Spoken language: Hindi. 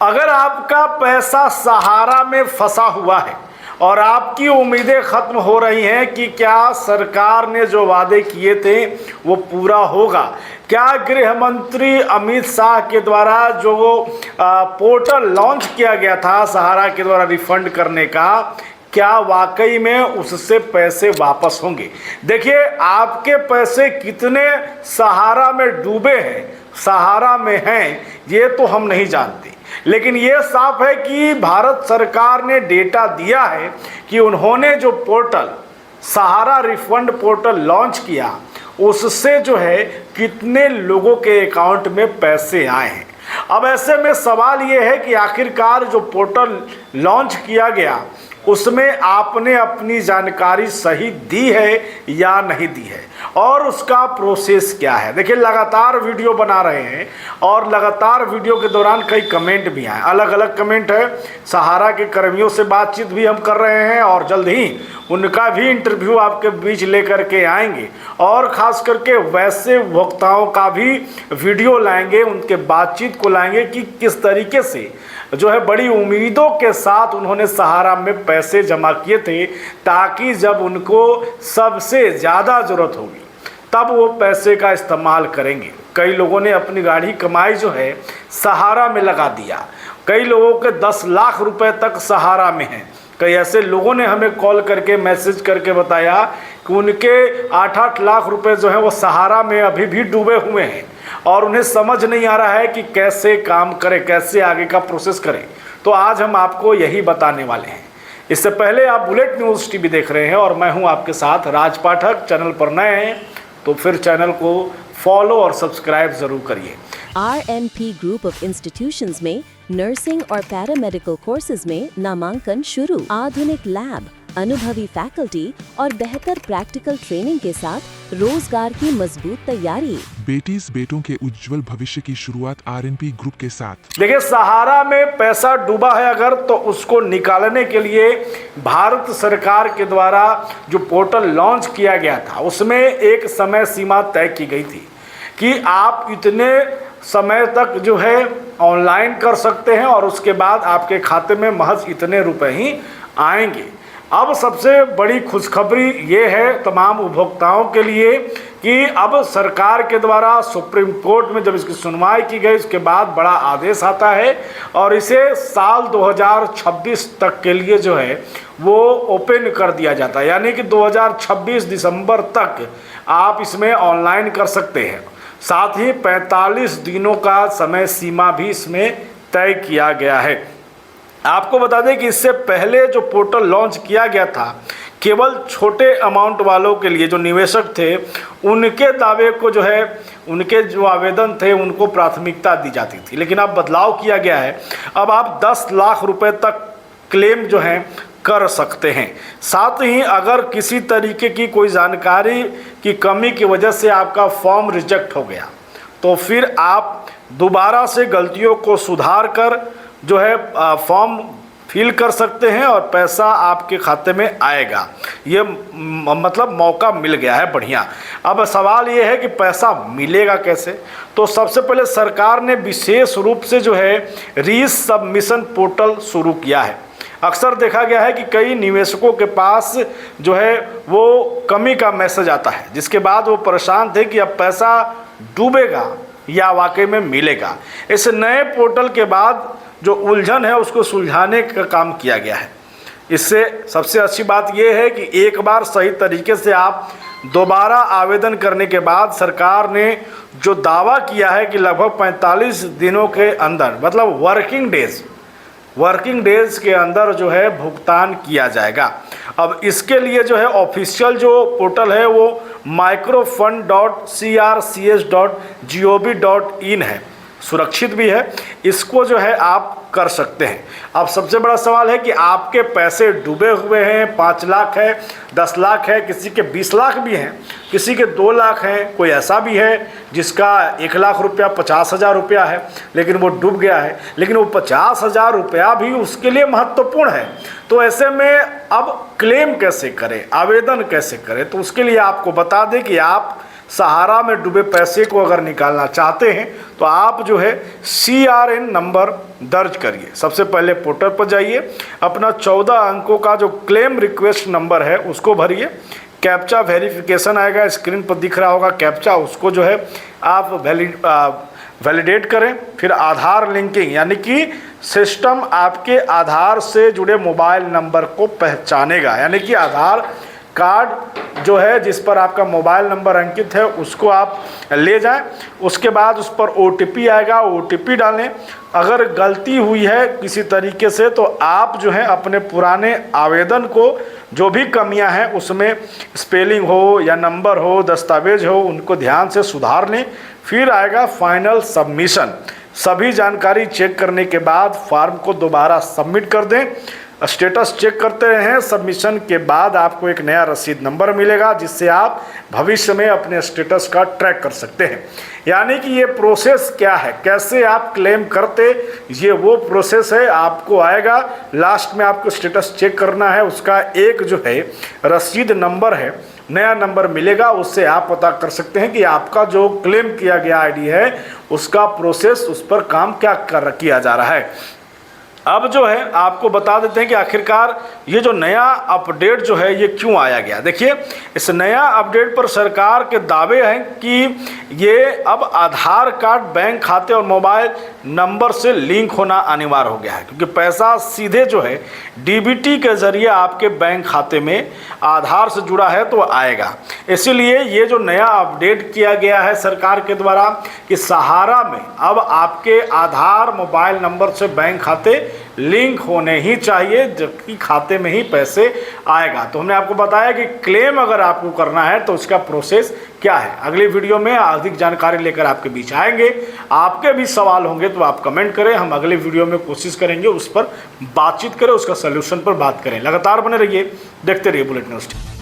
अगर आपका पैसा सहारा में फंसा हुआ है और आपकी उम्मीदें खत्म हो रही हैं कि क्या सरकार ने जो वादे किए थे वो पूरा होगा, क्या गृह मंत्री अमित शाह के द्वारा जो पोर्टल लॉन्च किया गया था सहारा के द्वारा रिफंड करने का, क्या वाकई में उससे पैसे वापस होंगे। देखिए, आपके पैसे कितने सहारा में डूबे हैं, सहारा में हैं, ये तो हम नहीं जानते, लेकिन ये साफ है कि भारत सरकार ने डेटा दिया है कि उन्होंने जो पोर्टल सहारा रिफंड पोर्टल लॉन्च किया उससे जो है कितने लोगों के अकाउंट में पैसे आए हैं। अब ऐसे में सवाल ये है कि आखिरकार जो पोर्टल लॉन्च किया गया उसमें आपने अपनी जानकारी सही दी है या नहीं दी है और उसका प्रोसेस क्या है। देखिए, लगातार वीडियो बना रहे हैं और लगातार वीडियो के दौरान कई कमेंट भी आए, अलग अलग कमेंट है। सहारा के कर्मियों से बातचीत भी हम कर रहे हैं और जल्द ही उनका भी इंटरव्यू आपके बीच लेकर के आएंगे और ख़ास करके वैसे उपभोक्ताओं का भी वीडियो लाएंगे, उनके बातचीत को लाएंगे कि किस तरीके से जो है बड़ी उम्मीदों के साथ उन्होंने सहारा में पैसे जमा किए थे ताकि जब उनको सबसे ज़्यादा ज़रूरत होगी तब वो पैसे का इस्तेमाल करेंगे। कई लोगों ने अपनी गाढ़ी कमाई जो है सहारा में लगा दिया, कई लोगों के 10 लाख रुपए तक सहारा में हैं। कई ऐसे लोगों ने हमें कॉल करके मैसेज करके बताया कि उनके 8-8 लाख रुपए जो है वो सहारा में अभी भी डूबे हुए हैं और उन्हें समझ नहीं आ रहा है कि कैसे काम करें, कैसे आगे का प्रोसेस करें। तो आज हम आपको यही बताने वाले हैं। इससे पहले आप बुलेट न्यूज़ टीवी देख रहे हैं और मैं हूं आपके साथ राज पाठक। चैनल पर नए हैं तो फिर चैनल को फॉलो और सब्सक्राइब जरूर करिए। RNP ग्रुप ऑफ इंस्टीट्यूशंस में नर्सिंग और पैरामेडिकल कोर्सेज में नामांकन शुरू। आधुनिक लैब, अनुभवी फैकल्टी और बेहतर प्रैक्टिकल ट्रेनिंग के साथ रोजगार की मजबूत तैयारी। बेटीज बेटों के उज्जवल भविष्य की शुरुआत RNP ग्रुप के साथ। देखिए, सहारा में पैसा डूबा है अगर तो उसको निकालने के लिए भारत सरकार के द्वारा जो पोर्टल लॉन्च किया गया था उसमें एक समय सीमा तय की गई थी कि आप इतने समय तक जो है ऑनलाइन कर सकते हैं और उसके बाद आपके खाते में महज इतने रुपए ही आएंगे। अब सबसे बड़ी खुशखबरी ये है तमाम उपभोक्ताओं के लिए कि अब सरकार के द्वारा सुप्रीम कोर्ट में जब इसकी सुनवाई की गई उसके बाद बड़ा आदेश आता है और इसे साल 2026 तक के लिए जो है वो ओपन कर दिया जाता है, यानी कि 2026 दिसंबर तक आप इसमें ऑनलाइन कर सकते हैं। साथ ही 45 दिनों का समय सीमा भी इसमें तय किया गया है। आपको बता दें कि इससे पहले जो पोर्टल लॉन्च किया गया था केवल छोटे अमाउंट वालों के लिए, जो निवेशक थे उनके दावे को जो है उनके जो आवेदन थे उनको प्राथमिकता दी जाती थी, लेकिन अब बदलाव किया गया है। अब आप 10 लाख रुपए तक क्लेम जो है कर सकते हैं। साथ ही अगर किसी तरीके की कोई जानकारी की कमी की वजह से आपका फॉर्म रिजेक्ट हो गया तो फिर आप दोबारा से गलतियों को सुधार कर जो है फॉर्म फिल कर सकते हैं और पैसा आपके खाते में आएगा। ये मतलब मौका मिल गया है बढ़िया। अब सवाल ये है कि पैसा मिलेगा कैसे। तो सबसे पहले सरकार ने विशेष रूप से जो है रीसबमिशन पोर्टल शुरू किया है। अक्सर देखा गया है कि कई निवेशकों के पास जो है वो कमी का मैसेज आता है जिसके बाद वो परेशान थे कि अब पैसा डूबेगा या वाकई में मिलेगा। इस नए पोर्टल के बाद जो उलझन है उसको सुलझाने का काम किया गया है। इससे सबसे अच्छी बात यह है कि एक बार सही तरीके से आप दोबारा आवेदन करने के बाद सरकार ने जो दावा किया है कि लगभग 45 दिनों के अंदर, मतलब वर्किंग डेज के अंदर जो है भुगतान किया जाएगा। अब इसके लिए जो है ऑफिशियल जो पोर्टल है वो microfund.crcs.gov.in है, सुरक्षित भी है, इसको जो है आप कर सकते हैं। अब सबसे बड़ा सवाल है कि आपके पैसे डूबे हुए हैं, 5 लाख है, 10 लाख है, किसी के 20 लाख भी हैं, किसी के 2 लाख हैं, कोई ऐसा भी है जिसका 1 लाख रुपया 50,000 रुपया है लेकिन वो डूब गया है, लेकिन वो 50,000 रुपया भी उसके लिए महत्वपूर्ण है। तो ऐसे में अब क्लेम कैसे करें, आवेदन कैसे करें, तो उसके लिए आपको बता दें कि आप सहारा में डूबे पैसे को अगर निकालना चाहते हैं तो आप जो है CRN नंबर दर्ज करिए। सबसे पहले पोर्टल पर जाइए, अपना 14 अंकों का जो क्लेम रिक्वेस्ट नंबर है उसको भरिए। कैप्चा वेरिफिकेशन आएगा, स्क्रीन पर दिख रहा होगा कैप्चा, उसको जो है आप वैलिडेट करें। फिर आधार लिंकिंग, यानी कि सिस्टम आपके आधार से जुड़े मोबाइल नंबर को पहचानेगा, यानी कि आधार कार्ड जो है जिस पर आपका मोबाइल नंबर अंकित है उसको आप ले जाएं। उसके बाद उस पर OTP आएगा, OTP डालें। अगर गलती हुई है किसी तरीके से तो आप जो है अपने पुराने आवेदन को जो भी कमियां हैं उसमें स्पेलिंग हो या नंबर हो, दस्तावेज हो, उनको ध्यान से सुधार लें। फिर आएगा फाइनल सबमिशन। सभी जानकारी चेक करने के बाद फॉर्म को दोबारा सबमिट कर दें। स्टेटस चेक करते रहें। सबमिशन के बाद आपको एक नया रसीद नंबर मिलेगा जिससे आप भविष्य में अपने स्टेटस का ट्रैक कर सकते हैं। यानी कि ये प्रोसेस क्या है, कैसे आप क्लेम करते, ये वो प्रोसेस है। आपको आएगा, लास्ट में आपको स्टेटस चेक करना है, उसका एक जो है रसीद नंबर है, नया नंबर मिलेगा, उससे आप पता कर सकते हैं कि आपका जो क्लेम किया गया ID है उसका प्रोसेस, उस पर काम क्या किया जा रहा है। अब जो है आपको बता देते हैं कि आखिरकार ये जो नया अपडेट जो है ये क्यों आया गया। देखिए, इस नया अपडेट पर सरकार के दावे हैं कि ये अब आधार कार्ड, बैंक खाते और मोबाइल नंबर से लिंक होना अनिवार्य हो गया है, क्योंकि पैसा सीधे जो है DBT के ज़रिए आपके बैंक खाते में आधार से जुड़ा है तो आएगा। इसीलिए ये जो नया अपडेट किया गया है सरकार के द्वारा कि सहारा में अब आपके आधार, मोबाइल नंबर से बैंक खाते लिंक होने ही चाहिए, जबकि खाते में ही पैसे आएगा। तो हमने आपको बताया कि क्लेम अगर आपको करना है तो उसका प्रोसेस क्या है। अगली वीडियो में अधिक जानकारी लेकर आपके बीच आएंगे। आपके भी सवाल होंगे तो आप कमेंट करें, हम अगली वीडियो में कोशिश करेंगे उस पर बातचीत करें, उसका सलूशन पर बात करें। लगातार बने रहिए, देखते रहिए बुलेटिन न्यूज़।